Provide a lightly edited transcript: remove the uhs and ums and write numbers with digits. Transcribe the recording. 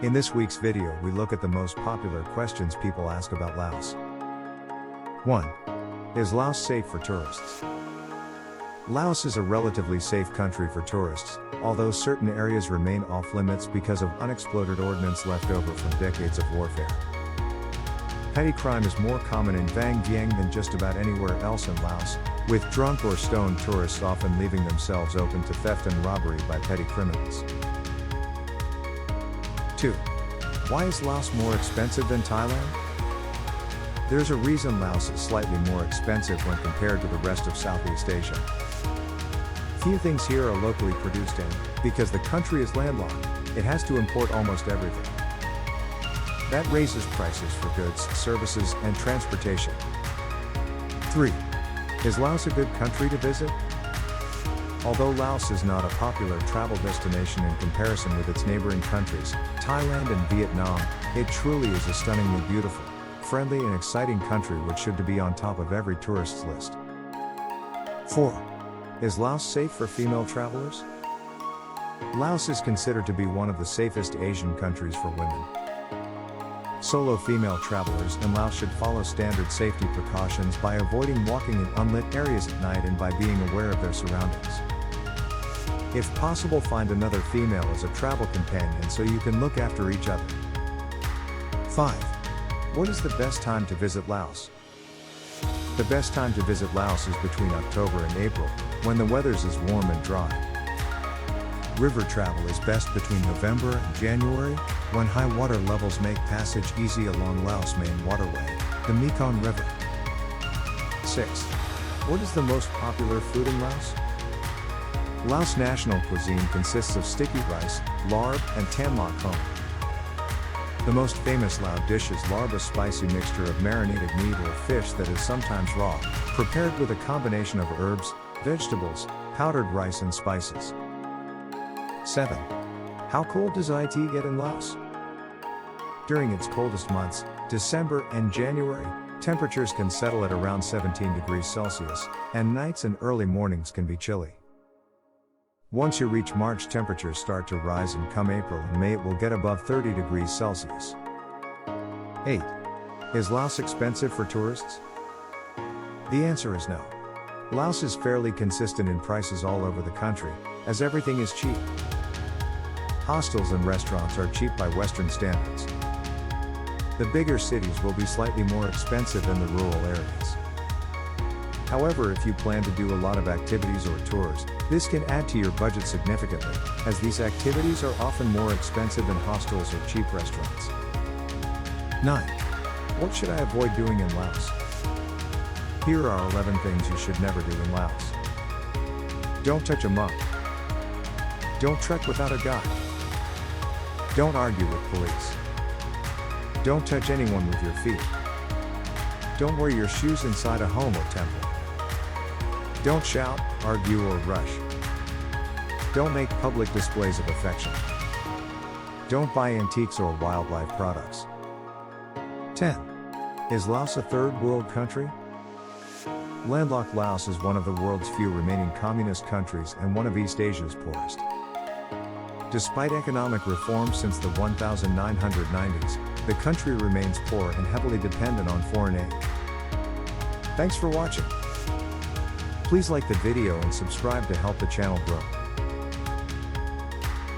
In this week's video, we look at the most popular questions people ask about Laos. 1. Is Laos safe for tourists? Laos is a relatively safe country for tourists, although certain areas remain off-limits because of unexploded ordnance left over from decades of warfare. Petty crime is more common in Vang Vieng than just about anywhere else in Laos, with drunk or stoned tourists often leaving themselves open to theft and robbery by petty criminals. 2. Why is Laos more expensive than Thailand? There's a reason Laos is slightly more expensive when compared to the rest of Southeast Asia. Few things here are locally produced and, because the country is landlocked, it has to import almost everything. That raises prices for goods, services, and transportation. 3. Is Laos a good country to visit? Although Laos is not a popular travel destination in comparison with its neighboring countries, Thailand and Vietnam, it truly is a stunningly beautiful, friendly and exciting country which should be on top of every tourist's list. 4. Is Laos safe for female travelers? Laos is considered to be one of the safest Asian countries for women. Solo female travelers in Laos should follow standard safety precautions by avoiding walking in unlit areas at night and by being aware of their surroundings. If possible, find another female as a travel companion so you can look after each other. 5. What is the best time to visit Laos? The best time to visit Laos is between October and April, when the weather is warm and dry. River travel is best between November and January, when high water levels make passage easy along Laos' main waterway, the Mekong River. 6. What is the most popular food in Laos? Laos' national cuisine consists of sticky rice, larb, and tam mak hom. The most famous Lao dish is larb, a spicy mixture of marinated meat or fish that is sometimes raw, prepared with a combination of herbs, vegetables, powdered rice and spices. 7. How cold does it get in Laos? During its coldest months, December and January, temperatures can settle at around 17 degrees Celsius, and nights and early mornings can be chilly. Once you reach March, temperatures start to rise, and come April and May it will get above 30 degrees Celsius. 8. Is Laos expensive for tourists? The answer is no. Laos is fairly consistent in prices all over the country, as everything is cheap. Hostels and restaurants are cheap by Western standards. The bigger cities will be slightly more expensive than the rural areas. However, if you plan to do a lot of activities or tours, this can add to your budget significantly, as these activities are often more expensive than hostels or cheap restaurants. 9. What should I avoid doing in Laos? Here are 11 things you should never do in Laos. Don't touch a monk. Don't trek without a guide. Don't argue with police. Don't touch anyone with your feet. Don't wear your shoes inside a home or temple. Don't shout, argue or rush. Don't make public displays of affection. Don't buy antiques or wildlife products. 10. Is Laos a third world country? Landlocked Laos is one of the world's few remaining communist countries and one of East Asia's poorest. Despite economic reforms since the 1990s, the country remains poor and heavily dependent on foreign aid. Thanks for watching. Please like the video and subscribe to help the channel grow.